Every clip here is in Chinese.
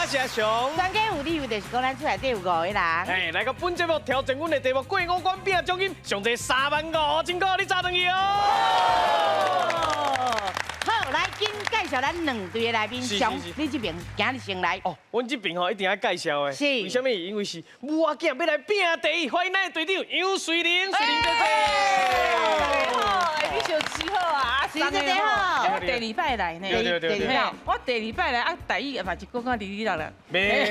是阿雄。专家有理由，就是讲咱厝内底有5个人。哎，来个本节目挑战阮的题目，过5关拼奖金，上侪35000，真够你查等去哦。好，来紧介绍咱2队的来宾。上，你这边今日先来。哦，阮这边吼一定要介绍的。是。为什么？因为是我囝要来拼第一，欢迎咱的队长杨水玲，水玲姐姐。大家好，你小七好啊，水玲姐姐好。我第2摆来呢。对。我第2摆来啊，台语嘛是讲讲哩啦啦。别，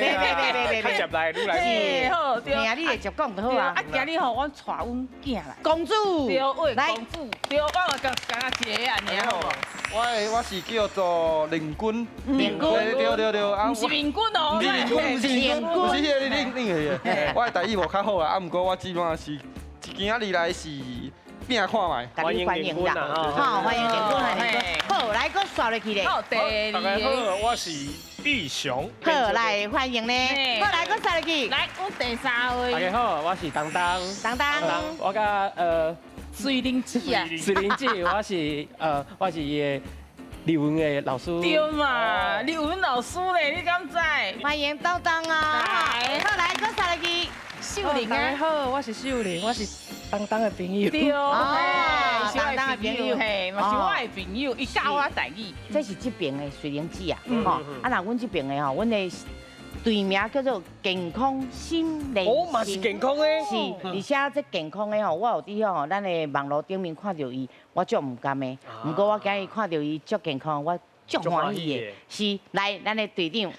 较接来，愈来愈好，对。名你会接讲就好啊。啊，今日吼，我带阮囝来。公主。对，喂，公主。对，我刚一个啊，尔好无？我是叫做林军，林军，对，不是林军哦，不是林军，不是迄个另个。我的台语无较好啊，啊，不过我基本上是今仔日来是拼看卖。欢迎啦，好，欢迎林军来。好，来个刷落去咧。好，大家好，我是玉雄。好，来欢迎咧。好，来个刷落去。来，我第3位。大家好，我是当当。我甲水灵姐啊，水灵姐，我是伊的李文的老师。对嘛，李文老师咧，你敢知？欢迎当当啊！好，来个刷落去。秀玲大家好，我是秀玲，我是当当的朋友。对哦，当当的朋友，嘿，嘛是我的朋友，伊教我台语。这是这边的水灵姐啊，吼，啊那阮这边的吼，阮的队名叫做健康新人。哦，嘛是健康的。是，而且这健康的吼，我有伫吼咱的网络顶面看到伊，我足唔甘的。不过我今日看到伊足健康，我足欢喜的。是，来，咱的队长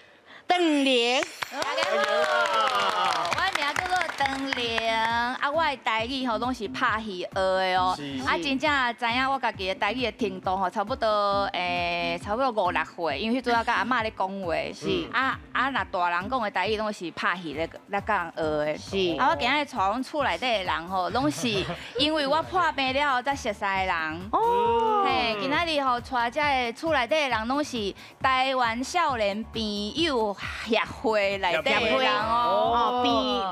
邓玲。大家好，我名叫做邓玲，啊，我的台语吼拢是拍戏学的哦，啊，真正知影我家己的台语的程度吼，差不多5、6岁，因为迄阵我甲阿嬷咧讲话，是若大人讲的台语拢是拍戏咧甲人学的，是。啊，我今日带阮厝内底的人吼，拢是因为我破病了后才熟悉的人。哦。嘿，今仔日吼带这个厝内底的人拢是台湾少年朋友协会内底的人哦。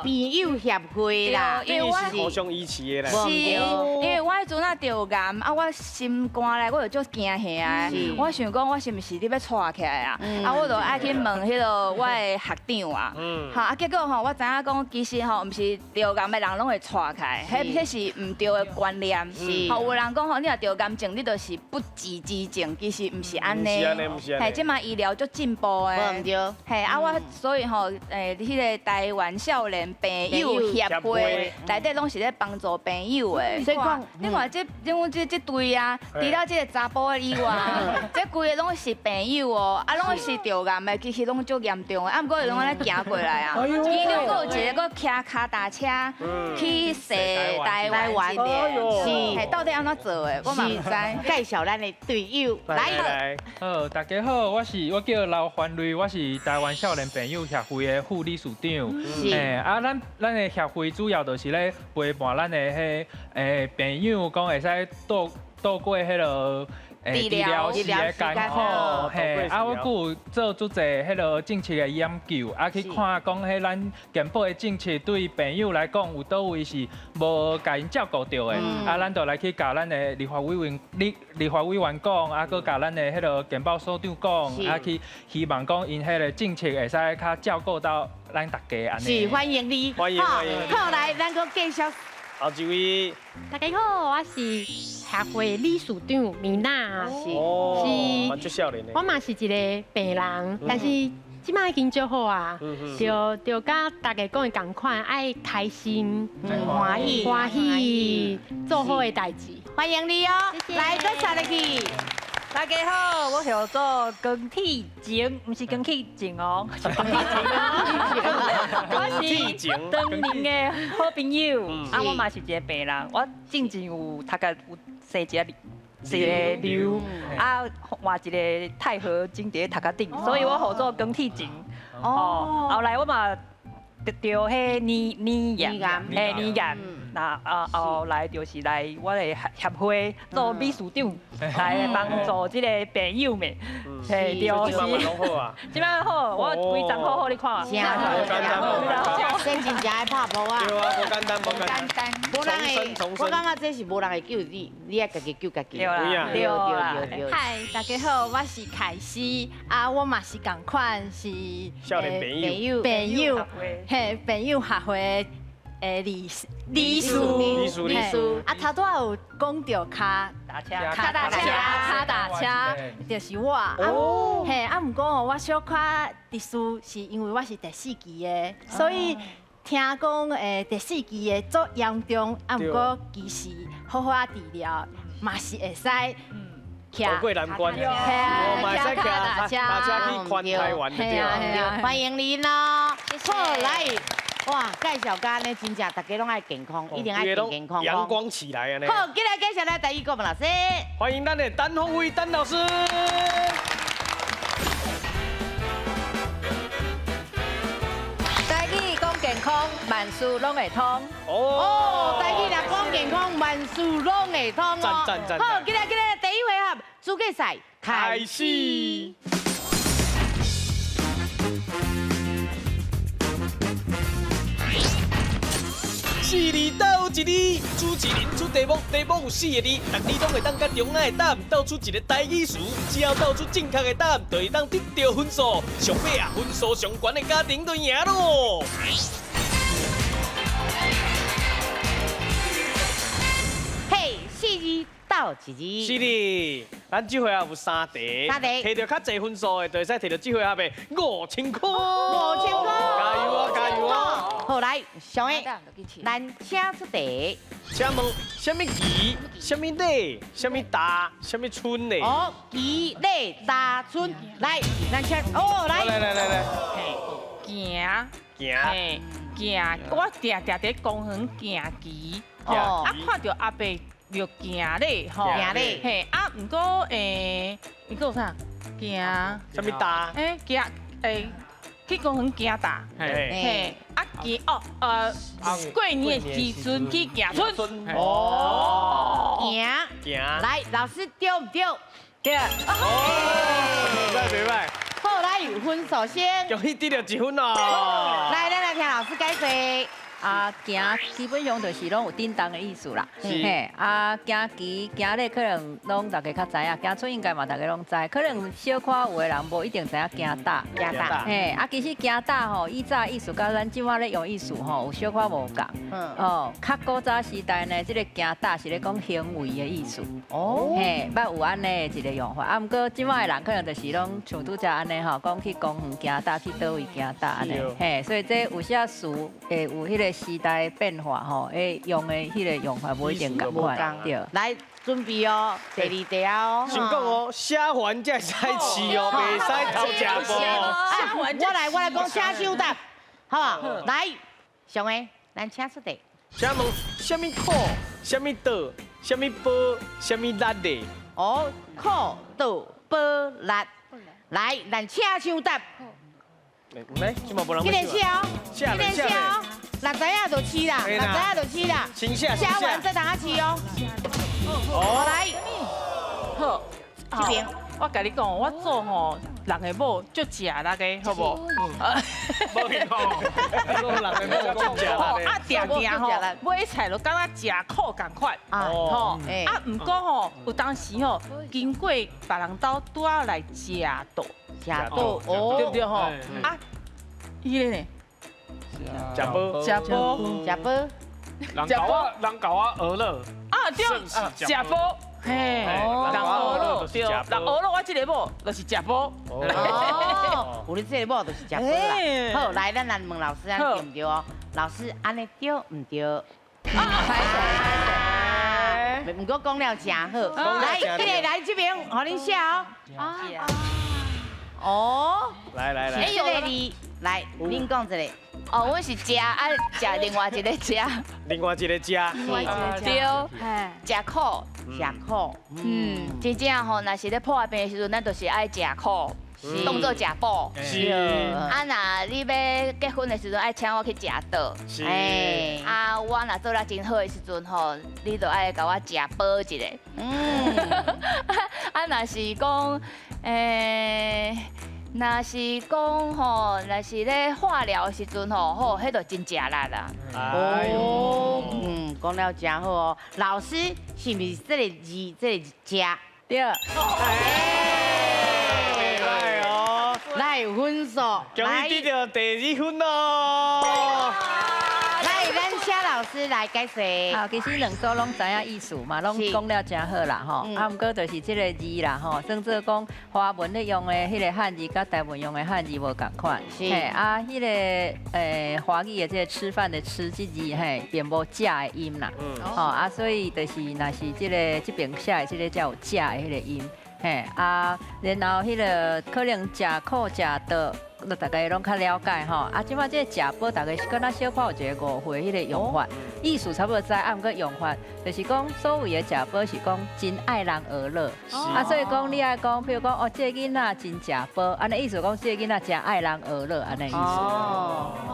朋友协会啦，因为是互相依持的啦。是，因为我迄阵啊得癌，啊我心肝内我就足惊吓的，我想讲我是毋是你要带起来啊？啊我就爱去问迄个我的学长啊，哈啊结果吼我知影讲其实吼毋是得癌的人拢会带起来，迄是毋对的观念。吼有人讲吼你若得癌症，你就是不治之症，其实毋是安尼。嘿，即马医疗足进步的。唔对。嘿啊我所以吼迄个台湾少年朋友协会内底拢是咧帮助朋友的。所以讲，你看这队啊，除了这个查甫的以外，这规个拢是朋友哦，啊拢是得癌的，其实拢足严重的。啊，不过拢安尼行过来啊，其中佫有一个佫骑脚踏车去踅台湾一个，是到底安怎做的，我嘛唔知。介绍咱的队友来。好，大家好，我叫刘焕瑞，我是台湾少年朋友协会的副理事长。咱的协会主要就是咧陪伴咱的朋友，讲会使度过迄个治疗时的艰苦，嘿，啊，我佫有做足侪迄个政策的研究，啊，去看讲迄咱健保的政策对朋友来讲有倒位是无甲因照顾到的，啊，咱就来去甲咱的立法委员讲，啊，佫甲咱的迄个健保所长讲，啊，去希望讲因迄个政策会使较照顾到咱大家安尼。是欢迎你，欢迎。好，来，咱个介绍。好一位。大家好，我是协会理事长米娜，是，蛮足少年的。我嘛是一个病人，但是即摆已经足好啊，就甲大家讲的同款，爱开心、欢喜做好的代志。欢迎你哦，来个刷落去。大家好，我叫做江体晴，不是江启晴哦，是江体晴。我是邓玲的好朋友，啊，我嘛是一个病人，我之前有读个有生一个瘤，啊，换一个钛合金伫头壳顶，所以我号做江体晴。哦，后来我嘛得迄黏癌，那后来就是来我的协会做秘书长，来帮助这个朋友们。嘿，对，今晚拢好啊。今摆好，我规10好好你看。真好，先真正爱拍波啊！对啊，无简单，无简单。简单。无人会，我感觉这是无人会救你，你爱家己救家己。对啦，对对对。嗨，大家好，我是凯西，啊，我嘛是共款是少年朋友，朋友，嘿，朋友学会李叔，啊，头拄仔有讲到卡打车，就是我啊，嘿，啊，毋过哦，我小可李叔是因为我是第4期的，所以听讲第4期的足严重，啊，毋过其实好好啊治疗，嘛是会使。走过难关，嘿啊，嘛使打车去环台湾的对啊。欢迎您哦，好来。哇，介绍家呢，真正大家拢爱健康，一定爱健康。阳光起来啊！好，今日介绍咱第一个老师，欢迎咱的单宏伟单老师。台语讲健康，万事拢会通。哦，台语若讲健康，万事拢会通哦。赞。好，今日第一回合资格赛开始。4字斗一字，主持人出题目，题目有4个字，逐字拢会当甲中央的答案斗出一个台语词，只要斗出正确的答案，就会当得到分数。上尾啊，分数上悬的家庭就赢咯。嘿，4字斗一字。是的，咱这回合有3题，摕到较侪分数的，就会使摕到这回合的5000块。5000块，加油啊，加油啊！好来，小英，咱请出题。请问，什么期、什么礼、什么大、什么春呢？哦，期礼大春，来，咱请哦来。来，行，行，嘿，行，我定在公园行棋，哦啊，看到阿伯就行咧，吼，行咧嘿，啊，毋过伊个有啥？行，什么大？行，去公园行大，嘿，啊行过年的时阵去行春，哦，行，来，老师对唔对？对，袂歹，好，来有分首先，恭喜得到1分咯。来，咱来听老师解释。啊，行基本上就是拢有叮当的意思啦。是嘿，啊，行棋、行礼可能拢大家较知影，行出应该嘛大家拢知。可能小可有的人无一定知影行大。行大。嘿，啊，其实行大吼，以早意思甲咱即马咧用意思吼，有小可无共。哦，较古早时代呢，即个行大是咧讲行为的意思。哦。嘿，捌有安尼一个用法。啊，毋过即马的人可能就是拢像拄则安尼吼，讲去公园行大，去倒位行大安尼。嘿，所以这有些词会有迄个时代变化吼，诶，用的迄个用法无一定共款，对。来，准备哦，第2题哦。先讲哦，写完才使试哦，袂使偷食步。我来讲请手答，好啊。来，上个，咱请出题。请问，什么苦、什么倒、什么波、什么力的？哦，苦倒波力。来，咱请手答。来，今嘛无人。今年写哦，今年写哦。若知影就试啦，若知影就试啦。先写，写完再等下试哦。哦，来，好，这边我甲你讲，我做吼人的某足食力的，好无？无去讲，做人的某足食力的。啊，定定吼，买菜就敢若食苦共款，吼。啊，毋过吼，有当时吼，经过别人兜拄仔来食到，哦，对不对吼？啊，伊个呢？食波，食波，人搞我鹅了。啊对，食波，嘿，人鹅肉对，人鹅肉我这个某就是食波。哦，有你这个某就是食波啦。好，来，咱来问老师，安对唔对哦？老师，安尼对唔对？唔过讲了真好。来，今日来这边，互恁写哦。哦，来，哎，这个你来，恁讲一个。哦，阮是食啊，食另外一个食，另外一个食，对，食苦，真正吼，若是咧破病的时阵，咱就是爱食苦，当做食补。是。啊，若你要结婚的时阵，爱请我去食倒。是。啊，我若做了真好的时阵吼，你就爱甲我食补一个。啊，若是讲，若是讲吼，若是咧化疗的时阵吼，吼，迄就真食力啦。哦，讲了真好哦。老师是不是这个字这个加？对。来哦，来有分数，终于得到第2分咯。来，咱夏老师来解释。啊，其实两组拢知影意思嘛，拢讲了真好啦吼。啊，毋过就是这个字啦吼，算做讲华文咧用的迄个汉字，甲台文用的汉字无共款。是。啊，迄个华语的这个吃饭的吃这字并无假的音啦。吼啊，所以就是若是这边写的这个才有假的迄个音。啊，然后迄个可能食苦食倒。大家拢较了解吼，啊，即摆这个食饱，大家是敢若小可有一个误会，迄个用法，意思差不多知，啊，毋过用法就是讲所谓的食饱是讲真爱人而乐，啊，所以讲你爱讲，譬如讲哦，这个囡仔真食饱，安尼意思讲这个囡仔真爱人而乐，安尼意思，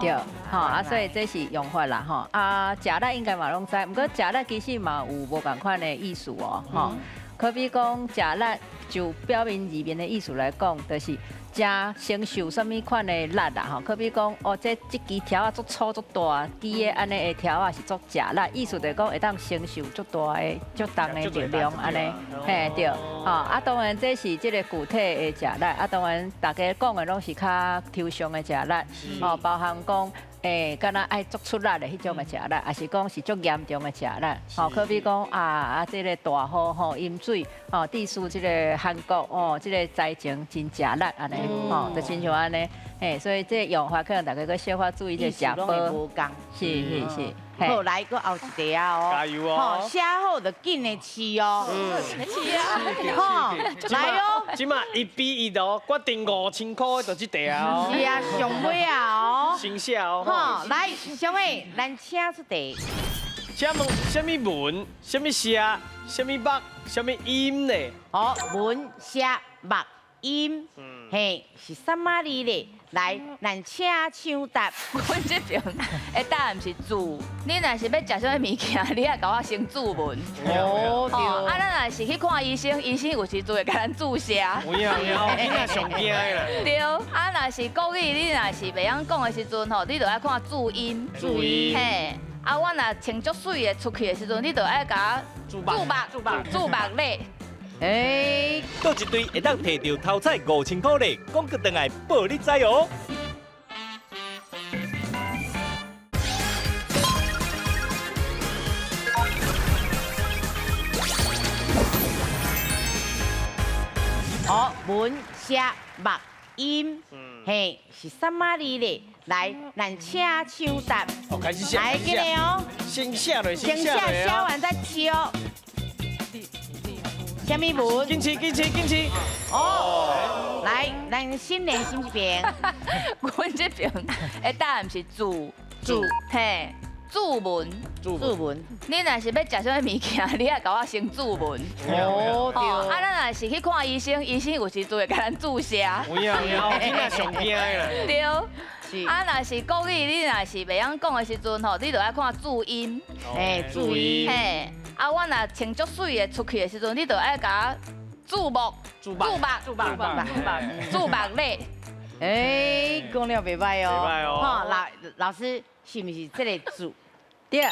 对，吼，啊，所以这是用法啦，吼，啊，食力应该嘛拢知，毋过食力其实嘛有无共款的意思哦，吼，可比讲食力就表面字面的意思来讲，就是。加承受什么款的力啦吼，可比讲哦，这支条啊足粗足大，支的安尼的条啊是足食力，意思就是讲会当承受足大的、足重的力量安尼，嘿对，吼啊当然这是这个具体的食力，啊当然大家讲的拢是较抽象的食力，哦包含讲。敢若爱做出力的迄种的食力，还是讲是足严重的食力，吼，可比讲这个大雨吼淹水，吼，地处这个韩国哦，这个灾情真食力安尼，吼，就亲像安尼，所以这用法可能大家搁小可注意这食饱，是。好，来个后一题啊哦，加油哦！吼，写好就紧的试哦，是啊，吼，来哦，即马1比1哦，决定5000块的就这题啊哦。是啊，上尾啊哦，先写哦。吼，来，小妹，咱请出题。请问什么文、什么写、什么目、什么音呢？好，文、写、目、音，嘿，是什么字咧？来，咱请抢答。阮这边的答案是字。你若是要食什么物件，你也甲我先注文。哦，对。啊，咱若是去看医生，医生有时就会甲咱注写。有影，囡仔上惊的啦。对，啊，若是国语，你若是袂晓讲的时阵吼，你就爱看注音。注音。嘿，啊，我若穿足水的出去的时阵，你就爱甲注目咧。倒一堆会当摕到头彩5000块咧，讲个等来报你知哦。好，文、写、目、音，嘿，是什么字咧？来，咱请抢答。哦，开始写。来，给你哦。先写了，先写，写完再敲。什么文？紧起！哦，来，咱新年新一遍。阮这边的答案是注，嘿，注文。你若是要食什么物件，你也甲我先注文。哦，对。啊，咱若是去看医生，医生有时就会甲咱注写。有影，囡仔上惊的啦。对。啊，若是国语，你若是袂晓讲的时阵吼，你就爱看注音。注音。嘿。啊，我若穿足水的出去的时阵，你就爱甲注目咧。讲了袂歹哦。袂歹哦。哈，老师是不是这个字？对。哇，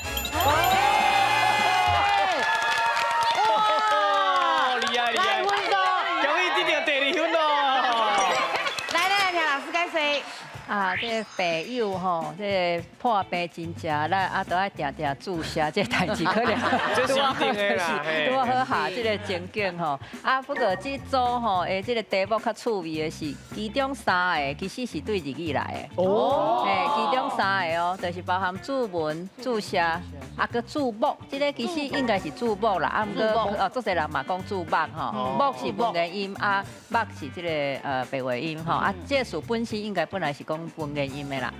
厉害！来分数，终于得到第2分咯。来，听老师解释。啊，这个朋友吼，这个破病真食力，啊，都爱定注射，这代志可能这是一定的啦，拄好下这个情景吼。啊，不过这组吼，这个题目较趣味的是，其中3个其实是对日语来的。哦。其中3个哦，就是包含注文、注写，啊，个注目，这个其实应该是注目啦，啊，毋过哦，足侪人嘛讲注目吼，目是文言音，啊，目是这个白话音吼，啊，这词本身应该本来是讲文言音的啦，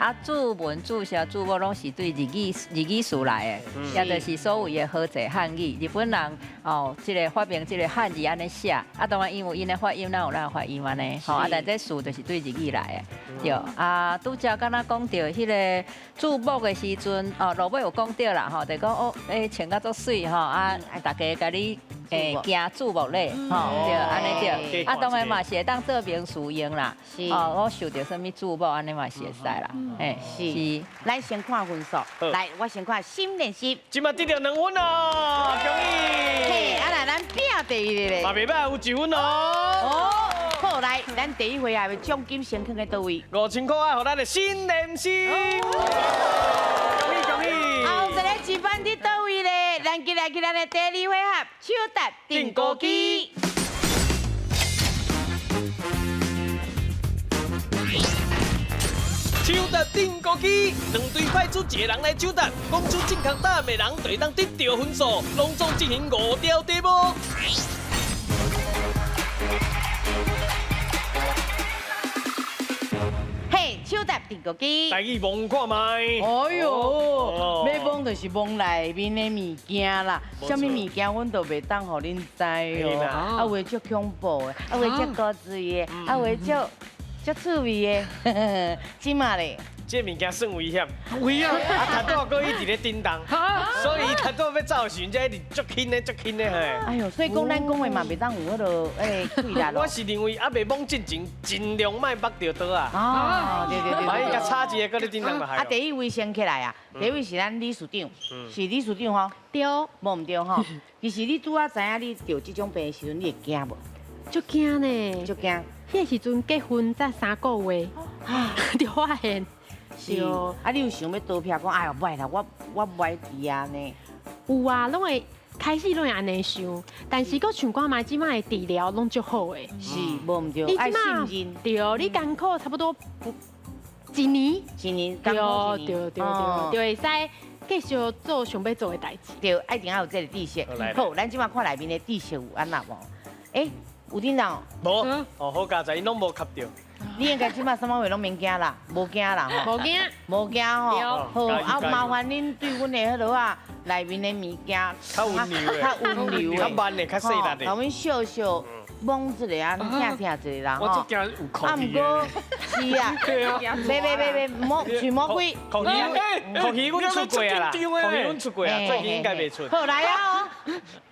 啊，注文、注写、注目拢是对日语词来的，也就是所谓的和谐汉语。日本人哦，这个发明这个汉字安尼写，啊，当然因为因的发音，咱有咱的发音安尼，吼，啊，但这词就是对日语来的，对。啊，拄则敢若讲到迄个注目的时阵，哦，落尾有讲对啦吼，就讲哦，穿甲足水吼，啊，大家甲你行注目礼吼，对，安尼对。啊，当然嘛是会当做名词用啦。是。哦，我受到什么注目，安尼嘛是会使啦。是。咱先看分数，来，我先看新练习。今麦得到2分哦，恭喜！嘿，啊来，咱拼第一个嘛袂歹，有1分哦。哦，好来，咱第一回合的奖金先放在倒位？5000块啊，互咱的新练习。恭喜恭喜！后一个一班伫倒位咧？咱进来咱的第2回合，手搭定高机。手搭定高机，2队派出1个人来手搭，讲出正确答案的人就会当得到分数，隆重进行5条题目。嘿，手搭定高机。台语蒙看卖。哎呦，要蒙就是蒙内面的物件啦，什么物件阮都袂当互恁知哦。啊，有的足恐怖的，啊，有的足高水的，啊，有的足趣味的，即嘛咧。这物件算危险，危险！啊，头拄搁伊伫咧叮当，所以头拄要走的时阵，才一直足轻的嘿。哎呦，所以讲咱讲的嘛，袂当有迄落气力咯。我是认为啊，袂蒙进前，尽量莫绑着刀啊。哦，对对对。万一甲插一个，搁咧叮当就害。啊，第一位先起来啊，第一位是咱理事长，是理事长吼。对。无唔对吼，其实你拄仔知影你得这种病的时阵，你会惊无？足惊呢。足惊。迄个时阵结婚才3个月，就发现。是，啊，你有想要倒票讲，哎呦，袂啦，我不爱治啊呢。有啊，拢会开始拢会安尼想，但是佫像看嘛，即摆的治疗拢足好的。是，无唔对，爱信任。对，你艰苦差不多1年，艰苦1年，对，就会使继续做想要做的代志。对，一定要有这个知识。好，咱即摆看内面的知识有安那无？有叮当？无，哦，好佳哉，伊拢无吸到。你应该即摆3位拢免惊啦，无惊啦吼。无惊，无惊吼。好，啊，麻烦恁对阮的迄落啊内面的物件较温柔的，较温柔的，较慢的，较细力的。甲阮笑笑，摸一个啊，听一个啦吼。我只惊有空气的。是啊，别，摸去摸鬼。空气阮出过啊啦，空气阮出过啊，最近应该袂出。好来啊，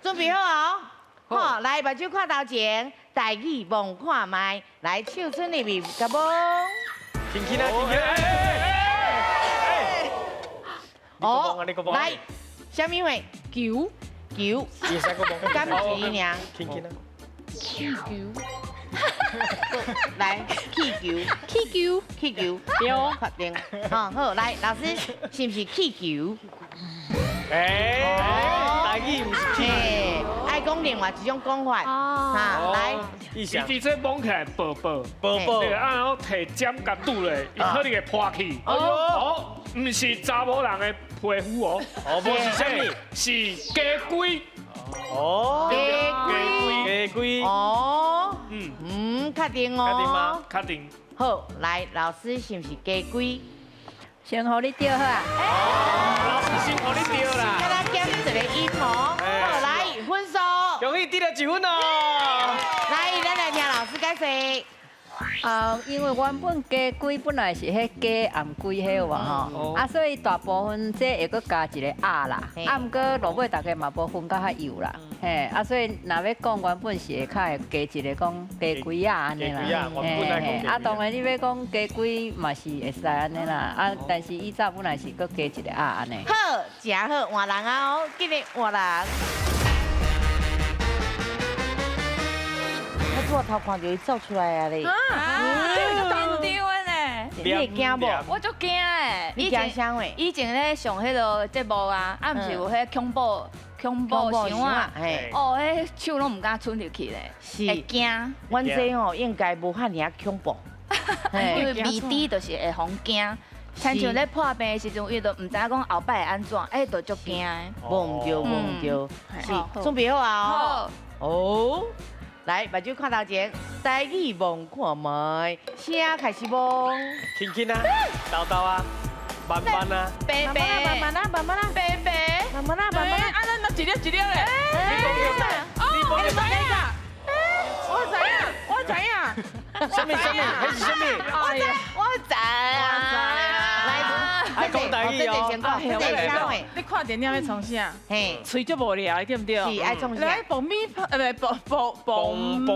准备好啊。好，来目睭看头前，台语望看麦，来手伸入面，甲摸。轻轻啊，轻轻啊！哦，来，什么话？球。会使个摸。敢不是伊尔？轻轻啊。气球。来，气球，对，确定。好，来，老师，是不是气球？台语唔是气。爱讲另外一种讲法，哈，来，伊这摸起来薄，对，然后摕针甲拄咧，伊可能会破去。哦，唔是查某人的皮肤哦，无是啥物？是鸡龟。哦，鸡龟。哦，确定哦。确定吗？确定。好，来，老师是不是鸡龟？先互你钓好啊！老师先互你钓啦。跟他减一个音哦。好，来分数。恭喜得了1分哦。来，咱来听老师解释。因为原本鸡龟本来是迄鸡暗龟迄有无吼，所以大部分这会搁加一个鸭啦，毋过落尾大家嘛无分到较幼啦，嘿，所以若要讲原本是会较会加一个讲鸡龟鸭安尼啦，当然你要讲鸡龟嘛是会使安尼啦，但是以早本来是搁加一个鸭安尼。好，真好，换人啊哦，今日换人。我头看到伊走出来啊咧！这个当丢的呢，你会惊无？我就惊诶！你惊啥话？以前咧上迄个节目啊，毋是有迄恐怖箱啊，哦，迄手拢唔敢伸入去咧，会惊。阮这吼应该无遐尔恐怖，因为未知就是会互惊。亲像咧破病的时阵，伊都唔知影讲后摆会安怎，就足惊诶。无唔对，是准备好啊？哦。来，目睭看头前，台语望看麦，声开始望。轻轻啊，豆豆啊，慢慢啊，慢慢啊，慢慢啊，慢慢啊，白白，慢慢啊，慢慢啊，咱一粒一粒嘞。你讲对啦，你讲对啦。我知影。什么？迄是什么？哎呀，我知啊。来，爱讲台语这哦。先讲，这个啥话？你看电影要创啥？嘿，嘴就无聊，对不对？是爱创啥？来爆米花，爆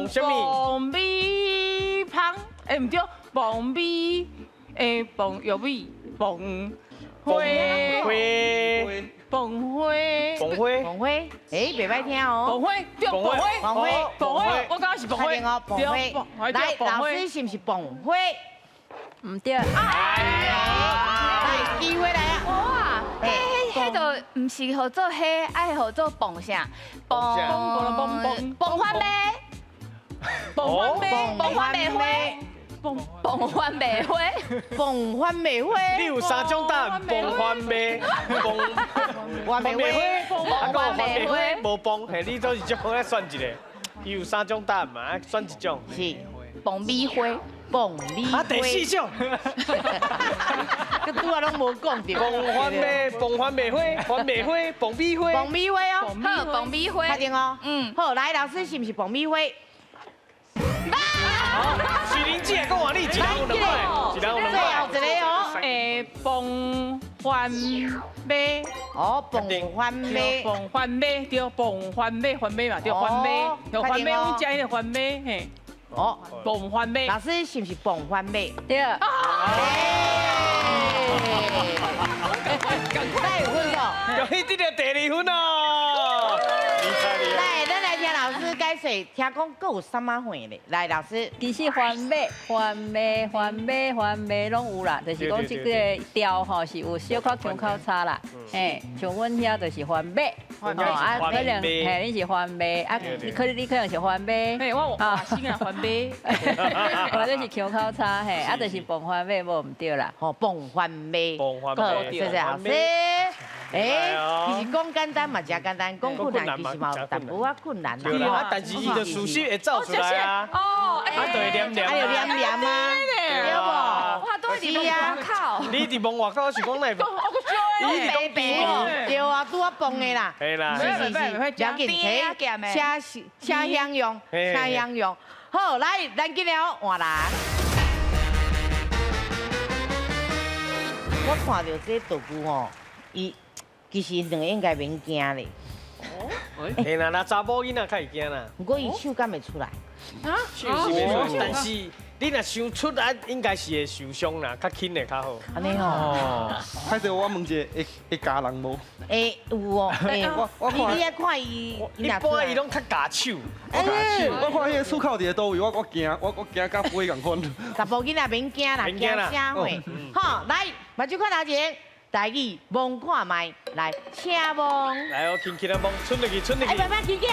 什么？爆米香，唔对，爆米，爆玉米，爆花，爆花，凤花，袂歹听哦。爆花，对，爆花，凤花，爆花，我刚刚是爆花，快点哦，凤花。来，老师是不是凤花？唔对。来，机会来啊！哇，迄个唔是合作迄，爱合作蹦啥？蹦番麦，蹦番麦，蹦番麦花，蹦番麦花，凤番梅花。你有三种答案：蹦番麦、蹦番梅花、啊，番麦花无蹦，嘿，你都是种好来选一个。伊有三种答案嘛，选一种。是蹦米花。蹦米花。啊，第四种。佮拄啊拢无讲着。蹦番麦、蹦番麦花、番麦花、蹦米花。蹦米花哦，好，蹦米花。确定哦。好，来，老师是不是蹦米花？徐玲姐讲话，你一人有两块，一人有两最后块。一个哦，蹦番麦。哦，蹦番麦，蹦番麦，对，蹦番麦，番麦嘛，对，番麦，对，番麦，阮食迄个番麦，嘿。哦，蹦番麦。老师是不是蹦番麦？对。再有分数，有一定的第2分哦。厉害厉害。来，咱来听老师解释，听讲佫有啥物货咧？来，老师，其实番麦拢有啦，就是讲这个调吼是有小可腔口差啦。像阮遐就是番麦，可能你是番麦，你可能是番麦。嘿，我华兴啊，番麦。或者是腔口差嘿，就是蹦番麦无唔对啦。哦，蹦番麦，谢谢老师。其实讲简单嘛，真简单；讲困难其实嘛，淡薄仔困难啦。啊，但是伊的思绪会走出来啊。哦，啊，就会黏黏。还有黏黏啊，对不？哇，都伫门外口。你伫门外口是讲哪？你是讲鼻对啊，拄啊蹦的啦。系啦。不要紧，车厢用，车厢用。好，来，咱今了换人。我看到这道具吼，伊其实两个应该免惊咧。嘿啦，那查某囡仔较会惊啦。不过伊手敢会出来。手是袂出，但是你若想出来，应该是会受伤啦，较轻的较好。安尼吼。歹势，我问一下，会加人无？有哦，你爱看伊，一般伊拢较假手。我看迄个出口伫咧倒位，我惊，我惊甲飞共款。查甫囡仔免惊啦，惊啥货？好，来，目睭看头前，台语望看卖，来，请望。来哦，轻轻的望，伸入去，伸入去。慢慢轻轻，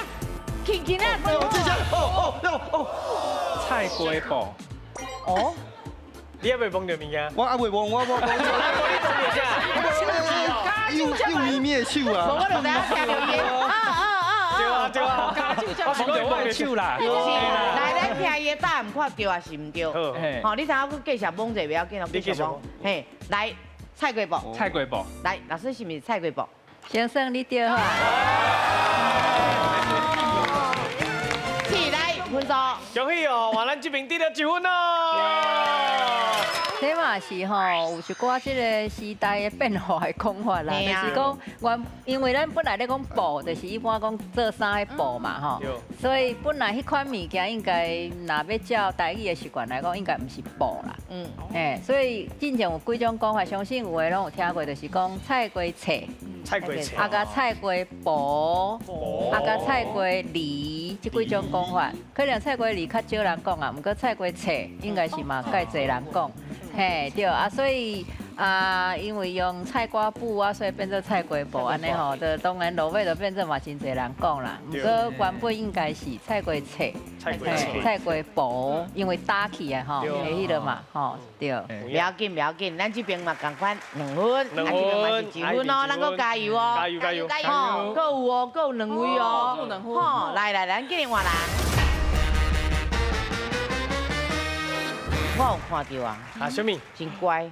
轻轻啊！菜龟布。哦。你还未望到物件？我还未望，我。有咪咪的手啊！我就知影听到伊。对啊，我是讲我的手啦。来，咱听伊答案，看对还是唔对？好，你等下去继续蒙者，不要紧，继续蒙。嘿，来，菜龟布。菜龟布。来，老师是不是菜龟布？先生，你对哈。起来，分数。恭喜哦，换咱这边得了1分哦。这嘛是吼，有一寡即个时代的变化的讲法啦，就是讲因为咱本来咧讲布，就是一般讲做衫的布嘛吼，所以本来迄款物件应该若要照台语的习惯来讲，应该毋是布啦。所以之前有几种讲法，相信有诶拢有听过，就是讲菜龟菜。啊，甲菜龟布，啊，甲菜龟梨，即几种讲法，可能菜龟梨较少人讲啊，毋过菜龟菜应该是嘛介侪人讲，嘿对啊，所以因为用菜瓜布啊，所以变做菜龟布安尼吼，就当然落尾就变做嘛真侪人讲啦，毋过原本应该是菜龟菜，菜龟布，因为打起啊吼，会迄个嘛吼，对。不要紧，不要紧，咱这边嘛共款2分，这边嘛是1分哦，咱搁加油哦，加油加油！吼，搁有哦，搁有2位哦，吼，来，咱今日换人。我有看到啊，啊，什么？真乖，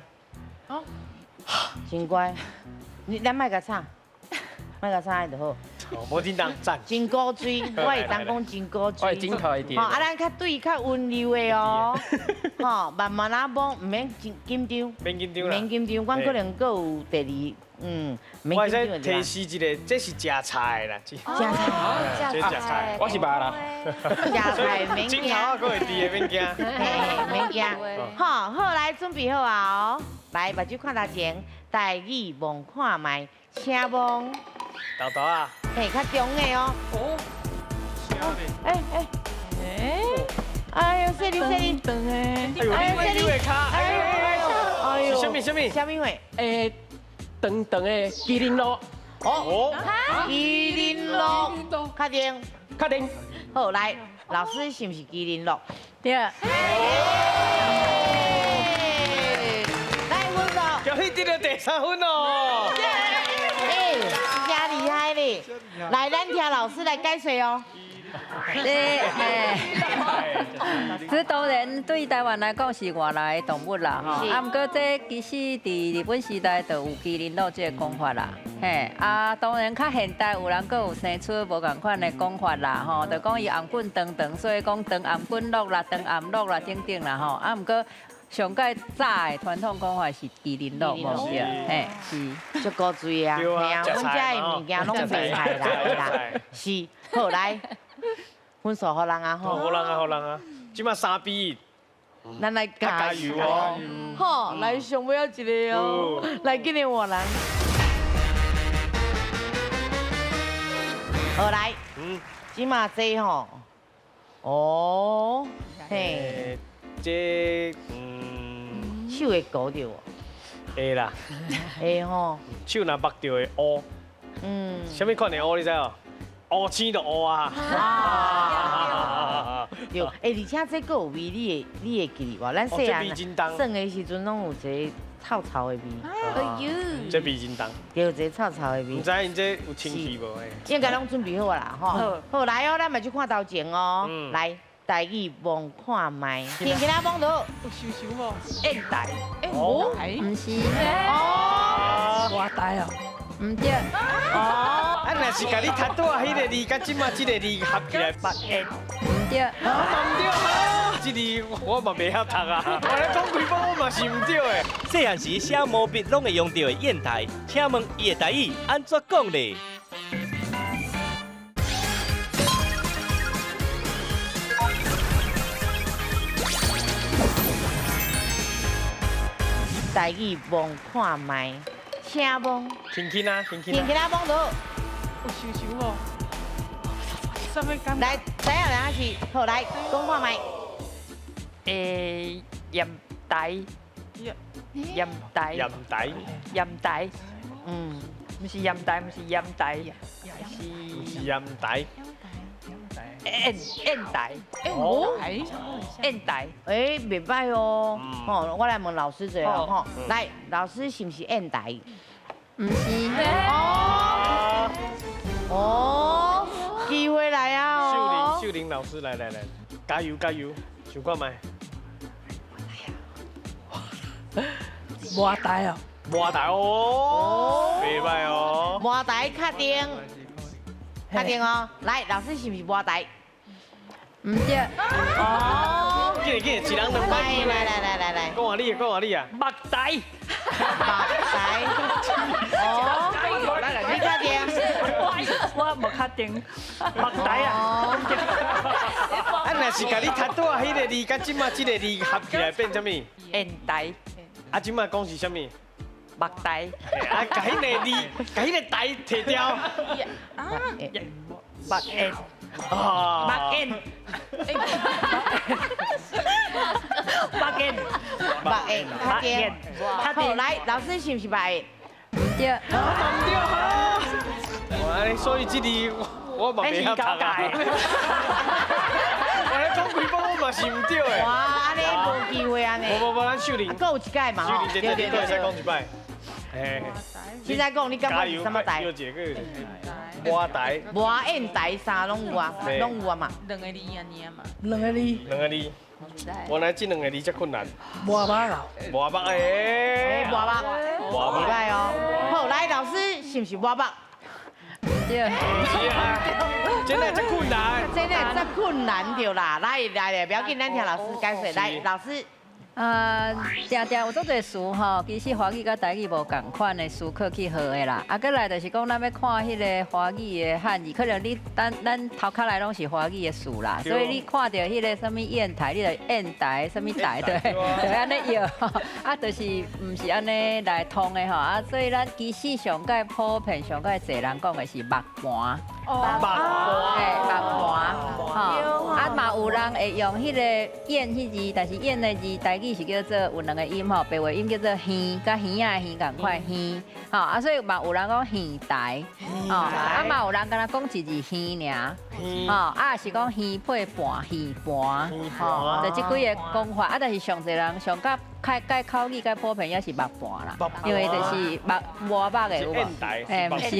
真乖，咱莫甲吵，那个啥就好。哦，无叮当赞。真古锥，我会当讲真古锥。我会镜头会点。吼，啊，咱较对较温柔的哦。吼，慢慢啊摸，唔免紧张。免紧张啦。免紧张，阮可能佫有第二，免我紧张会提示一个，这是食菜啦，食菜，这食菜，我是爸啦。食菜免惊，镜头啊，佫会滴的免惊。嘿，免惊。好，好来准备好啊哦，来目睭看头前，台语望看卖，请望。豆豆啊。嘿，较中的哦。哦。哎呦，谢你谢你。长的。哎呦，你会卡？哎呦，是什么？什么话？长长的麒麟路。哦。麒麟路，确定？确定。好，来，老师是不是麒麟路？对。来，分数。恭喜得到第3分哦。真厉害咧！来，咱听老师来解说哦。这当然对台湾来讲是外来的动物啦，吼。啊，不过这其实伫日本时代就有麒麟鹿这个讲法啦，嘿。啊，当然较现代有人佫有生出无共款的讲法啦，吼。就讲伊颔棍长长，所以讲长颔棍鹿啦、长颔鹿啦等等啦，吼。啊，不过上届早的传统讲法是麒麟鹿，无对，嘿，是。足古锥啊，嘿啊，阮遮的物件拢袂歹啦，是。好来。分数互人啊吼，互人啊，即马3比1，咱来加油哦！好，来上尾一个哦，来今年换人。好来，即马这吼，哦，嘿，这手会勾着哦，会啦，会吼，手若握着会乌，什么款的乌你知哦？乌青就乌啊！对，而且这个有味，你会记无？咱细汉耍的时阵拢有一个臭臭的味。哎呦，这味真重。对，有一个臭臭的味。唔知因这有清气无？应该拢准备好啦，吼。好来哦，咱嘛去看头前哦。来，台语望看卖，听其他望到。有想想无？现代。哦，唔是。哦。外台哦。唔对。哦。啊，若是甲你读倒迄个字，甲即马即个字合起来发现。唔对。啊，唔对啊！即字我嘛袂晓读啊，我咧讲几本我嘛是唔对的。细汉时写毛笔拢会用到的砚台，请问伊的台语安怎讲呢？台语望看卖，请望。轻轻啊，轻轻。听其他望到。有想想无？什么感？来，第一两是，好来，讲看卖。盐台，盐台，盐台，盐台，不是盐台，不是盐台，是盐台。砚台，砚台，袂歹哦。吼，我来问老师者哦，吼，来，老师是不是砚台？唔是。哦，机会来啊哦！秀玲老师来，加油加油，想看麦。外台哦，外台哦，袂歹哦。外台确定，确定哦。来，老师是不是外台？唔对。哦。紧，一人2摆机会。来，讲话你啊。目台，台。哦。你确定？我无确定，目台啊。啊，若是甲你读倒迄个字，甲即马即个字合起来变啥物？砚台，啊，即马讲是啥物？目台，啊，甲迄个字，甲迄个台摕掉。目砚，啊，目砚，确定。好，来，老师是不是白？唔对。唔对啊！所以即字我嘛袂晓读啊。我咧讲几本我嘛是唔对的。哇，安尼无机会安尼。无，咱秀玲。还有一届嘛吼。秀玲姐姐，你再讲一摆。嘿。现在讲你感觉是什么台？外台。外砚台啥拢有啊，拢有啊嘛。两个字安尼啊嘛。两个字。原来这2个字遮困难。外巴啦。外北诶。外北。袂歹哦。好，来老师是不是外北？对。是啊，真的真困难。真的真困难着啦！来，不要紧，咱听老师解释。来，老师。常常有足侪词吼，其实华语甲台语无共款的词课去学的啦。啊，过来就是讲，咱要看迄个华语的汉字，可能你咱头壳内拢是华语的词啦，所以你看到迄个什么砚台，你就砚台什么台，对，就安尼摇。啊，就是唔是安尼来通的吼。啊，所以咱其实上界普遍上界侪人讲的是木盘。木盘，木盘，吼，啊嘛有人会用迄个砚迄字，但是砚的字台语是叫做有两个音吼，白话音叫做耳，甲耳仔的耳共款耳，吼啊，所以嘛有人讲耳台，吼，啊嘛有人敢若讲一字耳尔，吼，啊是讲耳配盘，耳盘，吼，就即几个讲法，啊但是上侪人上甲介口语介普遍也是木盘啦，因为就是磨木的有无？不是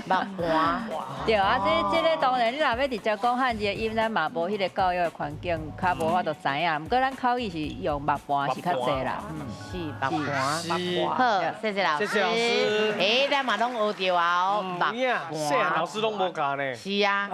木盘，对啊，这个当然你若要直接讲汉字的音，咱嘛无迄个教育的环境，较无法度知影。不过咱口语是用木盘是较侪啦，是木盘。好，谢谢老师。谢谢老师。哎，咱嘛拢学着啊哦，木盘。细汉老师拢无教呢。是啊，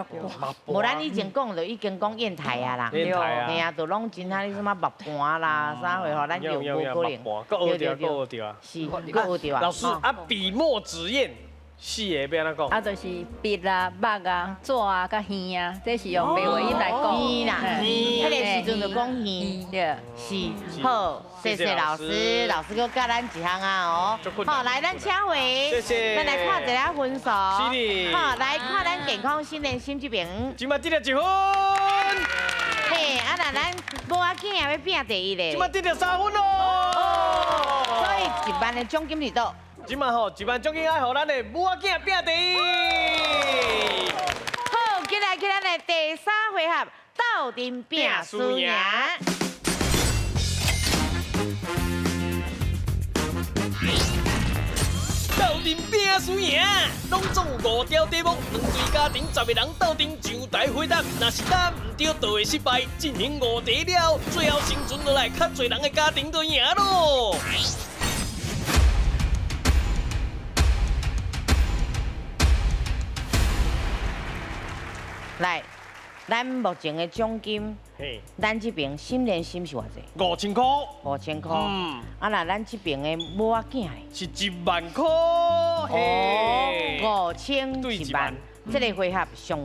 无咱以前讲就已经讲砚台啊啦，砚台啊，嘿啊，就拢真啊，你什么木盘啦，啥货吼，咱用无可能。够学着，够学着啊。是，够学着啊。老师啊，笔墨纸砚。四个要安怎讲？啊，就是笔啊、墨啊、纸啊、甲耳啊，这是用白话音来讲。耳啦，迄个时阵就讲耳，对，是。好，谢谢老师，老师搁教咱一项啊哦。好，来咱请回，谢谢。咱来看一下分数。是的。好，来看咱健康训练心这边。今麦得了1分。嘿，啊那咱无要紧也要拼第一咧。今麦得了3分咯。所以一万的奖金是倒？今晚吼，一万奖金爱互咱的母仔囝拼第一。好，今来咱的第3回合斗阵拼输赢。斗阵拼输赢，拢总5条题目，两队家庭10个人斗阵上台回答，若是答唔对，就会失败。进行5题了，最后生存落来较侪人的家庭就赢咯。来，咱目前的奖金，咱这边心连心是偌济？5000块。5000块。啊，那咱这边的母仔囝是1万块。哦，5000对1万。这个回合上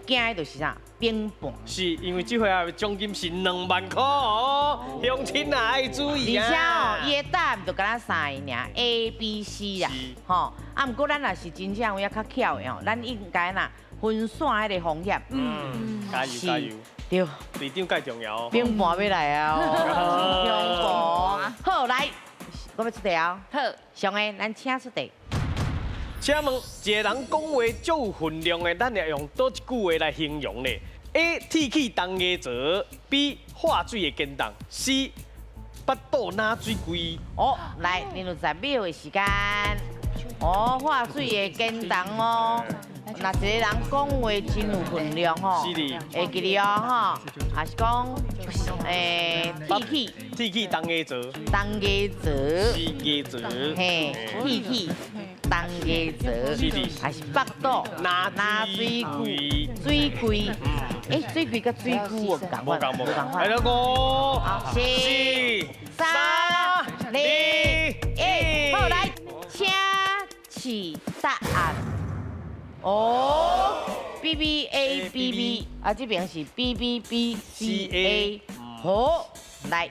惊的就是啥？冰盘。是因为这回合奖金是2万块哦，乡亲啊爱注意啊。而且哦，伊的答案就敢若3个尔 ，A、B、C 啦，吼。啊，不过咱若是真正有影较巧的哦，咱应该呐。分散迄个风险，加油加油！对，队长介重要哦。冰盘要来啊！冰盘，好来，我要出题哦。好，上个咱请出题。请问，一个人讲话足有分量的，咱要用倒一句话来形容呢 ？A. 铁器当牙做 B. 化水的肩当 C. 腹肚拿水龟。哦，来，你有10秒的时间。哦，化水的肩当哦。若一个人讲话真有分量吼，会记哩哦吼，还是讲铁器当牙做，当牙做，是牙做，嘿，铁器当牙做，是的，还是腹肚拿水龟，水龟，水龟甲水龟有共款，无共款，来了5、4、3、2、1，好来，请起答案。哦 ，B B A B B 啊，这边是 B B B C A， 好，来，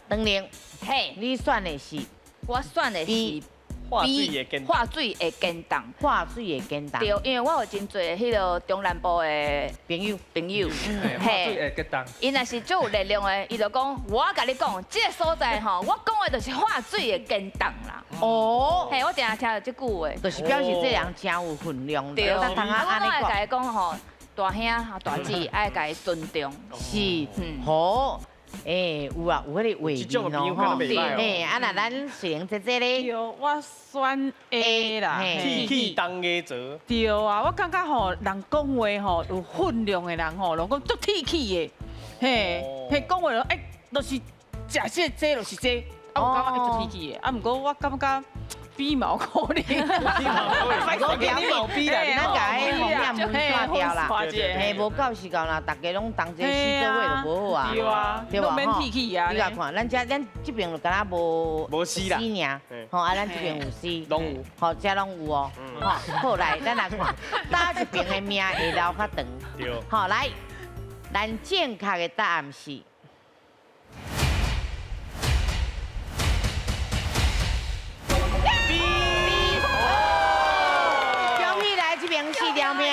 当然，嘿，你选的是，我选的是化水的肩化水的肩当，化水的肩当，对，因为我有真侪迄个中南部的朋友，嘿，因若是足有力量的，伊就讲，我甲你讲，这个所在吼，我讲的就是化水的肩当啦。哦，嘿，我定听到这句话，就是表示这人真有分量。对，我拢会甲伊讲吼，大兄、大姐爱甲伊尊重。是，好。有啊，有迄个画面咯，嘿，啊那咱虽然在这里，我选 A 啦，铁器当牙做。对啊，我感觉吼，人讲话吼有分量的人吼，拢讲足铁器的，嘿，讲话就是食这就是这，啊，我感觉足铁器的，啊，不过我感觉比毛可能。我表你毛逼啦，咱甲迄红艳门断掉啦。嘿，嘿，无到时间啦，大家拢同齐死做伙就无好啊。对啊，对吧？免提起啊。你来看，咱这边就敢若无死啦，吼啊，咱这边有死，拢有，吼，这拢有哦。吼，好来，咱来看，打一边的命会留较长。对。好来，咱正确的答案是。4条命，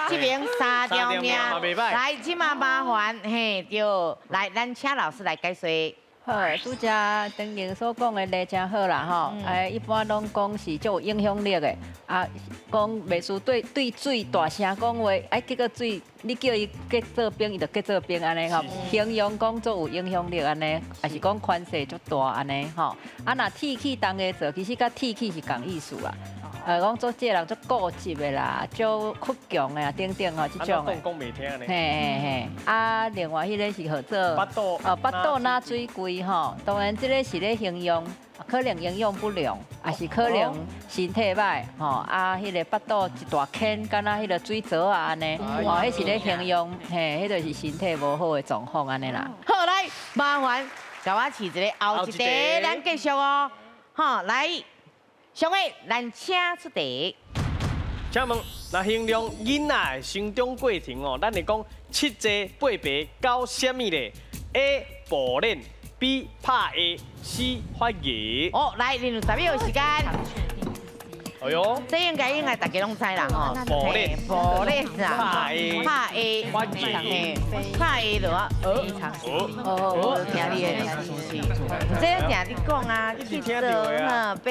这边3条命，来，即马麻烦，嘿，对，来，咱请老师来解说。好，拄则当年所讲的例真好啦吼，一般拢讲是足有影响力的，啊，讲袂输对水大声讲话，结果水你叫伊结做冰，伊就结做冰安尼吼，形容讲足有影响力安尼，也是讲权势足大安尼吼，啊，若铁器当个做，其实甲铁器是共意思啦。讲做这人足固执的啦，足倔强的啊，等等吼，即种的。讲袂听呢。嘿嘿嘿，啊，另外迄个是号做巴肚哪水贵吼，当然这个是咧形容，可能营养不良，也是可能身体歹吼，啊，迄个巴肚一大坑，敢若迄个水槽啊安尼，哦，迄是咧形容，嘿，迄就是身体无好的状况安尼啦。好来，麻烦甲我试一个后一题，咱继续哦，吼来。上个，咱请出题。请问，那形容囡仔成长过程哦，咱会讲七坐八爬到什么咧 ？A. 步练 B. 拍下 C. 发芽。哦，来，零10秒时间。哎呦，这应该大家拢知啦吼。步练啦，拍 A， 发芽，拍 A 就啊，哦，听你的，这定你讲啊，七坐八爬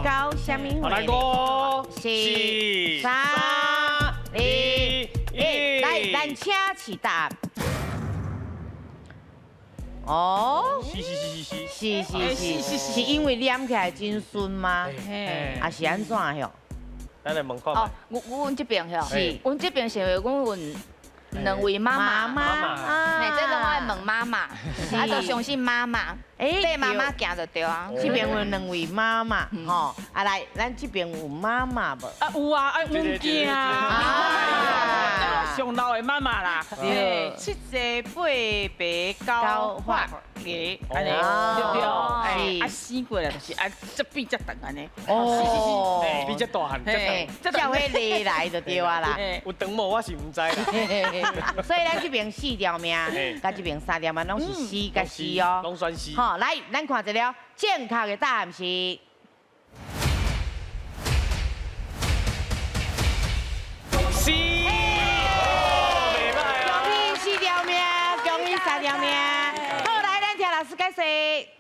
到什么？来5、4、3、2、1，来，咱请起答案。哦，是因为念起来真顺吗？还是安怎哟？咱来问看。哦，阮这边吼，是，阮这边是阮问两位妈妈，嘿，这拢爱问妈妈，啊，就相信妈妈，对妈妈行就对啊。这边有两位妈妈，吼，啊来，咱这边有妈妈无？啊有啊，爱阮囝啊，上老的妈妈啦，嘿，七坐八爬到发芽，安尼对对，哎，啊生过来就是啊，这比这长安尼。哦，比这大汉，叫迄个来就对啊啦。有长无我是唔知啦。所以咱这边4条命，甲这边3条命拢是 C 甲 C 哦，拢选 C。好，来，咱看一了，正确的答案是 C。袂歹哦！恭喜4条命，恭喜3条命。好，来，咱听老师解说。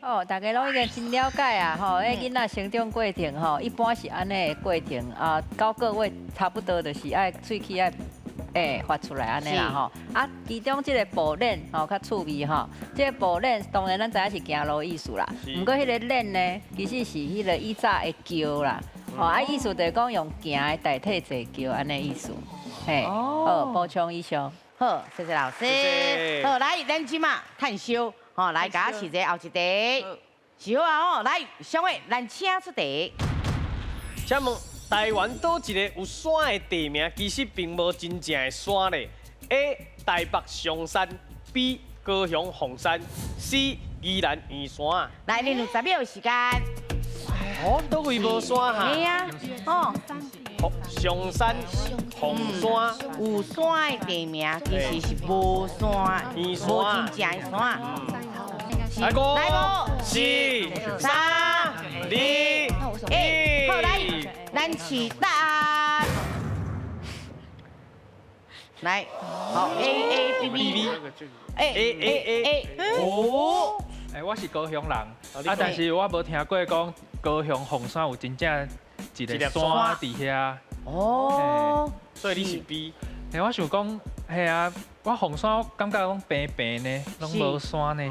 哦，大家拢已经真了解啊，吼，迄囡仔成长过程吼，一般是安尼的过程啊，9个月差不多就是爱喙齿爱。发出来安尼啦吼，啊，其中这个步练吼较趣味吼，这个步练当然咱知影是行路意思啦，不过迄个练呢，其实是迄个以早的叫啦，吼啊意思就是讲用行的代替坐叫安尼意思，嘿，好，补充以上，好，谢谢老师。好，来，咱即马探修，吼，来，甲我试者后一题，是好啊吼，来，上位，咱请出题。请问。台湾倒一个有山的地名，其实并无真正的山咧。A. 台北上山 ，B. 高雄凤山 ，C. 宜兰圆山。来，你10秒时间。哦，倒位无山哈？对啊，哦。上山、凤山，有山的地名其实是无山，无真正的山。来5、4、3、2、1，好来，咱起答案。来，好 A B B A， 哦。我是高雄人，但是我无听过讲高雄凤山有真正一个山伫遐。哦，所以你是 B。我想讲，系啊，我凤山感觉讲平平呢，拢无山呢。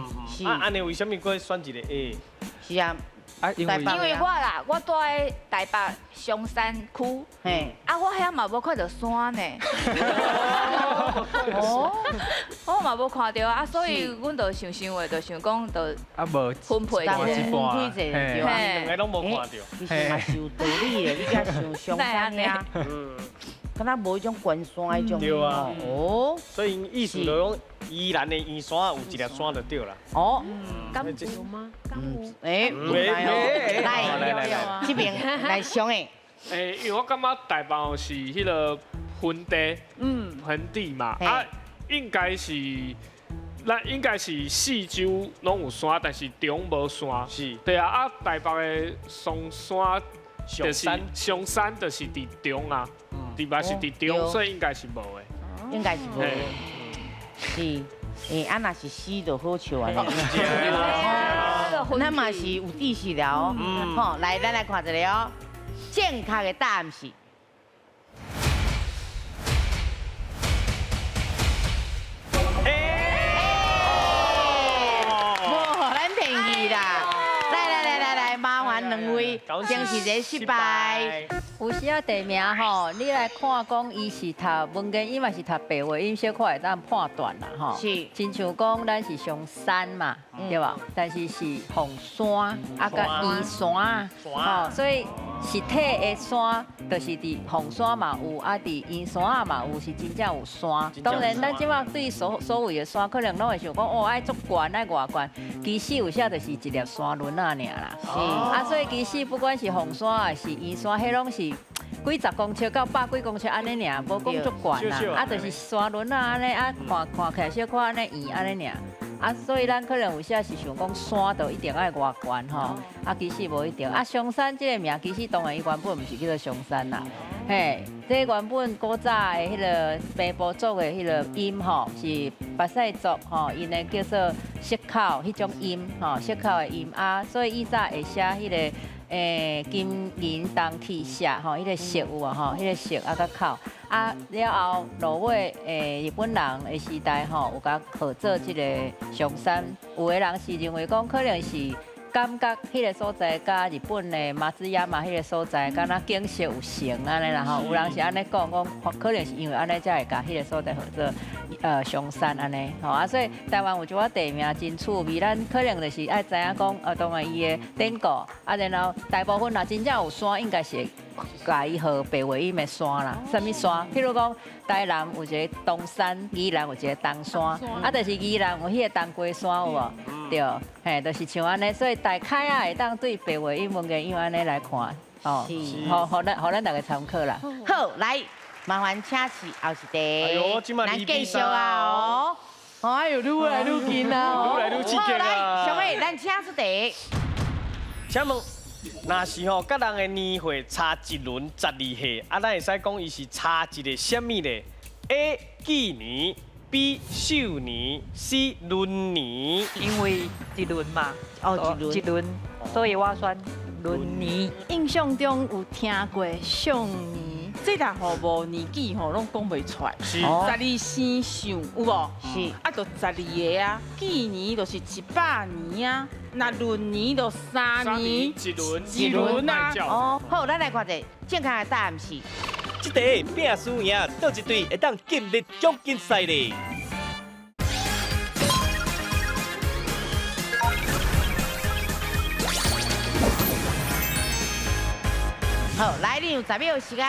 安尼为什么佫选一个 A？是啊，啊，因为因为我啦，我住在台北松山区，嘿，啊，我遐嘛无看到山呢。哦，我嘛无看到啊，所以阮就想话，就想讲，就啊无分配但一分半开者对啊，两个拢无看到。其实嘛是有道理的，你才想上山呀，敢若无迄种关山迄种。对啊哦，所以意思就讲，宜兰的圆山有一粒山就对啦。哦，甘有吗？甘有。诶，来，这边来上诶，因为我感觉台北是迄个盆地，盆地嘛，啊，应该是四周拢有山，但是中无山。是。对啊，啊，台北的上山就是上山就是伫中啊，伫嘛是伫中，所以应该是无的。应该是无。是，啊若是死就好笑啊。咱嘛是有知识了哦。吼，来，咱来看一个哦，正确的答案是。两位真是一个失败。有时啊地名吼，你来看讲伊是读文言，伊嘛是读白话音，小可会当判断啦吼。是，亲像讲咱是上山嘛，对吧？但是是红山啊，甲圆山吼，所以实体的山就是伫红山嘛有，啊伫圆山啊嘛有，是真正有山。当然，咱即马对所有的山，可能拢会想讲哦，爱足悬，爱偌悬。其实有些就是一粒山轮啊尔啦。是啊，所以其实不管是红山还是圆山，迄拢是几十公尺到百几公尺安尼尔，无讲足悬啦。啊，就是山轮啊安尼啊，看起来小可安尼圆安尼尔。啊，所以咱可能有些是想讲山就一定爱偌悬吼，啊其实无一定。啊，上山这个名其实当然伊原本毋是叫做上山啦，嘿，这原本古早的迄个平埔族的迄个音吼，是巴西族吼，因的叫做石口迄种音吼，石口的音啊，所以以早会写迄个金银铜铁石吼，迄个石有啊吼，迄个石啊甲口。啊，了后落尾日本人的时代吼，有甲号做即个上山。有的人是认为讲，可能是感觉迄个所在，甲日本的马自亚嘛迄个所在，敢若景色有像安尼啦吼。有人是安尼讲，可能是因为安尼才会甲迄个所在号做上山安尼吼。啊，所以台湾有一寡地名真趣味，咱可能就是爱知影讲，当然伊的典故，啊，然后大部分若真正有山，应该是。甲伊号白话音的山啦，什么山？譬如讲，台南有一个东山，宜兰有一个东山，啊，就是宜兰有迄个东龟山有无？对，嘿，就是像安尼，所以大概啊会当对白话音、文言音安尼来看，哦，互咱大家参考啦。好，来，麻烦请示后一题。哎呦，今晚咱继续啊哦。哎呦，愈来愈近啊，愈来愈刺激啊！来，小妹，咱请出题。请问。若是吼，甲人的年岁差一轮12岁，啊，咱会使讲伊是差一个什么咧 ？A. 纪年 ，B. 寿年 ，C. 闰年。因为一轮嘛，一轮，所以我选闰年。印象中有听过上年，这若吼无年纪吼，拢讲袂出来。是12生想有无？是。啊，就12个啊，纪年就是100年啊。那闰年就3年，一轮啊！哦，好，咱来看一下正确的答案是。这题拼输赢，倒一队会当进入奖金赛咧。好，来，你有10秒时间。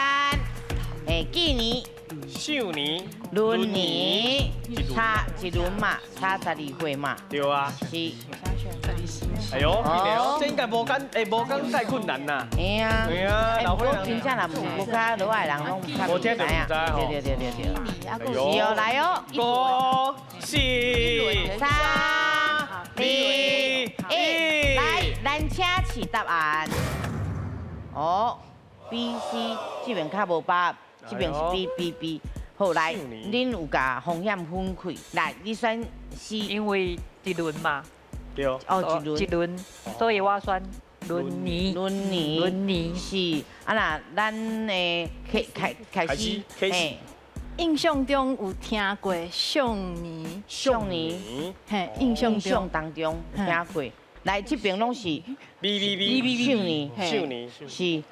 纪年、寿年、闰年，差一轮嘛，差12岁嘛。对啊。是。哎呦，这应该无讲太困难呐。哎呀，对啊，老伙真正啦，无较老外人拢较无听就唔知吼。对。哎是哦，来哦，5、4、3、2、1，来，咱请示答案。哦 ，B、C 这边较无把，这边是 B。好，来，恁有甲风险分开，来，你选 C， 因为一轮嘛。对哦，一轮，所以我选闰年。闰年是啊那咱诶开始嘿，印象中有听过上年，嘿，印象当中听过来这边拢是秀年，是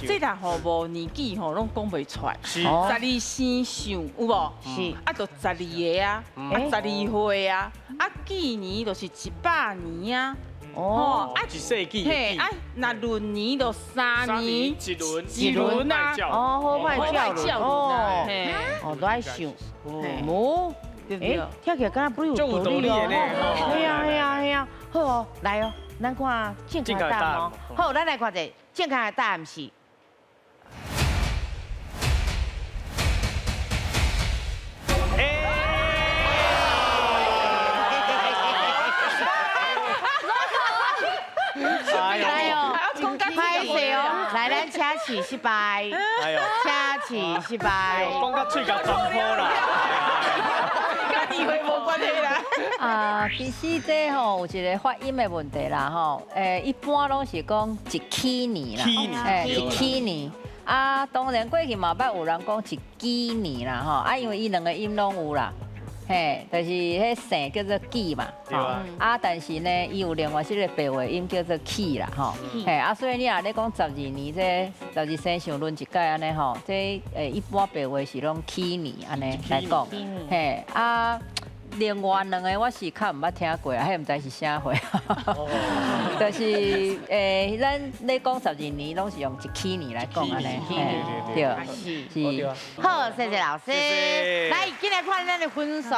这搭吼无年纪吼拢讲袂出来。是12生肖有无？是啊，就12个啊，12岁啊，啊，纪年就是100年啊。哦，一世纪。嘿，啊，那闰年就3年一轮啊。哦，好歹叫轮哦，嘿，哦都爱想，无，哎，听起来敢若不有道理哦。系啊，好哦，来哦，咱看健康的答案哦。好，咱来看者健康的答案是。来，咱车匙失败，车匙失败，讲到嘴角撞破啦，跟议会无关系啦。其实这吼有一个发音的问题啦吼，一般拢是讲一起年啦，一起年。啊，当然过去嘛捌有人讲一纪年啦吼，啊，因为伊两个音拢有啦。嘿，就是迄姓叫做纪嘛，吼但是呢，伊有另外一个白话音叫做起啦，吼，嘿所以你若咧讲12年这12生肖轮一届安尼吼，这一般白话是拢起年安尼来讲，嘿另外两个我是较唔捌听过啊，迄唔知是啥货，就是咱咧讲12年拢是用一起年来讲安尼，对，是。好，谢谢老师。来，进来看咱的分数，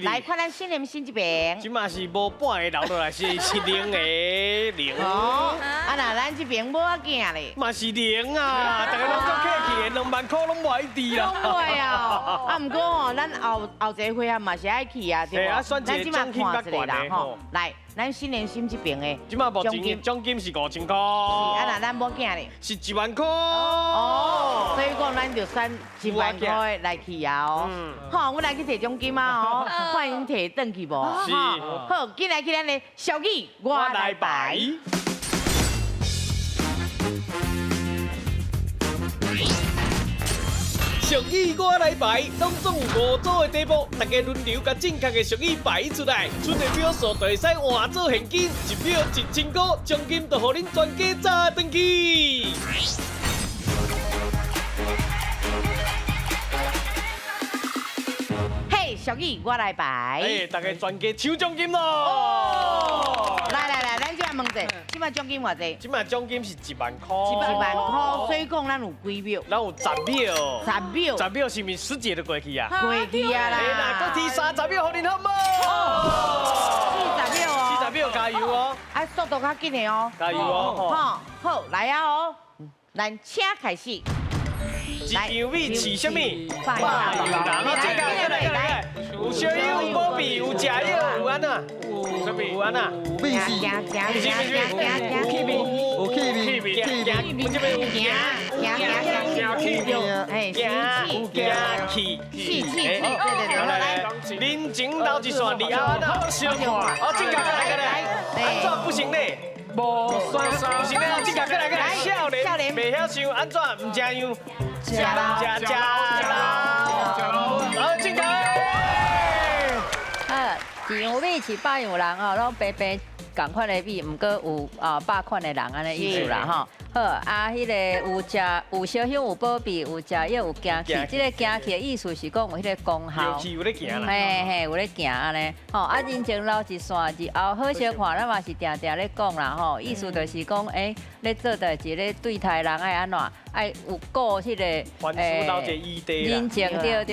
来看咱新年新一边。即嘛是无半个留落来，是0个0。哦，那咱这边无要紧咧。嘛是0啊，大家拢做客气的，2万块拢无一滴啦。拢袂啊，毋过哦，咱后一个会合嘛是爱去啊，对吧？咱即马看一个啦吼，来，咱新年新这边的即马目前奖金是5000块。那咱无惊咧。是1万块。哦，所以讲咱就选1万块来去啊哦。好，我来去摕奖金啊哦，欢迎摕转去无？是。好，进来去咱的小语我来排。俗语我来排，拢总有5组的题目，大家轮流甲正确的俗语排出来，出的票数就会使换做现金，1票1000块，奖金就互恁全家砸转去。嘿，俗语我来排。大家全家抢奖金咯！来，咱即下问者，即摆奖金偌济？即摆奖金是1万块。1万块，所以讲咱有几秒？咱有10秒。10秒。10秒是毋是10节就过去啊？过去啊啦！搁提30秒，互恁好无？40秒哦。 40秒，加油哦！啊，速度较紧的哦。加油哦！好，来啊哦！咱车开始。一张米饲什么？拜牛郎。来，有小友，有保庇，有食药，有安那？有什么？有安那？米是。有气味，有气味，恁前头一线离啊，那小看，哦，正确来，安怎不行嘞？无算不行嘞，正确来，少年袂晓想安怎，唔食样，食老，好，正确。一样米是百样人哦，拢白白同款的米，毋过有百款的人安尼意思啦吼。好迄个有烧香有保庇，有食药有行气，即个行气的意思是讲有迄个功效。有咧行啦。嘿，有咧行安尼。吼人前留一线，日后好相看，咱嘛是定定咧讲啦吼。意思就是讲，咧做代志咧对待人爱安怎，爱有顾迄个人情，对，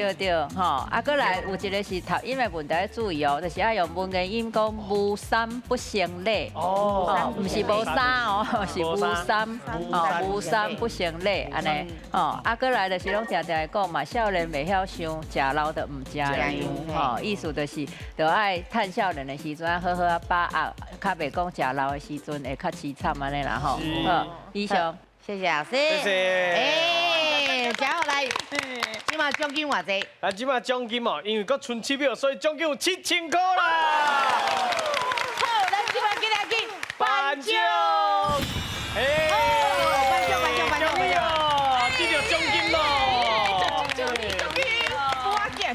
吼过来有一个是读音的问题要注意哦，就是爱用文言音讲无三不成礼。哦，唔是无三哦，是无三。无三不成礼安尼，过来就是拢定定讲嘛，少年袂晓想，食老的唔食油，意思就是就爱趁少年的时阵好好把握，较袂讲食老的时阵会较凄惨安尼啦吼。好，以上，谢谢老师。谢谢。接下来，今嘛奖金偌济？今嘛奖金哦，因为佫剩7秒，所以奖金有7000块啦。好，咱今嘛今日去颁奖。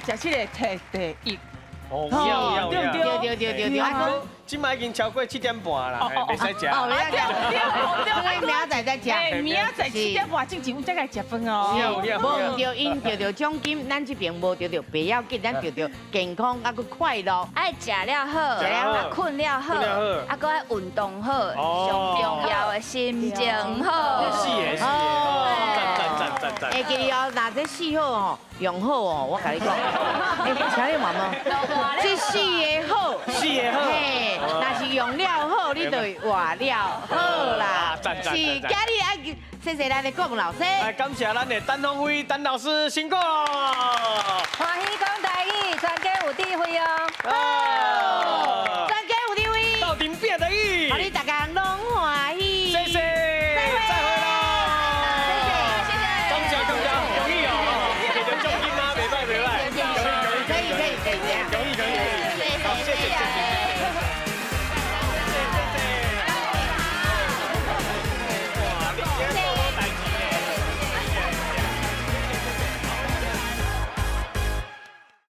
食这个摕第1。哦，要，对，今麦已经超过7点半啦，袂使食。哦，明仔载再食。明仔载7点半进前有再来食饭哦。无着因着着奖金，咱这边无着着不要紧，咱着着健康啊个快乐。爱食了好，啊困了好，啊搁爱运动好，上重要的心情好。是的，是的，赞。会记哩哦，那这四好哦，用好哦，我甲你讲。请你问问，这四个好，嘿，若是用了好，你就活了好啦。是，今日爱谢谢咱的郭文老师。来，感谢咱的陈鸿辉陈老师，辛苦了。